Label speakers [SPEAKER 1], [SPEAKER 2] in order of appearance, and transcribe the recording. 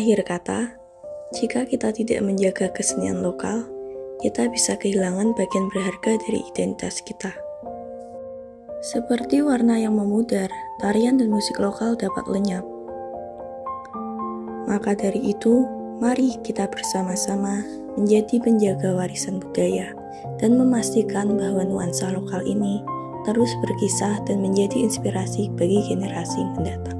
[SPEAKER 1] Akhir kata, jika kita tidak menjaga kesenian lokal, kita bisa kehilangan bagian berharga dari identitas kita. Seperti warna yang memudar, tarian dan musik lokal dapat lenyap. Maka dari itu, mari kita bersama-sama menjadi penjaga warisan budaya dan memastikan bahwa nuansa lokal ini terus berkisah dan menjadi inspirasi bagi generasi mendatang.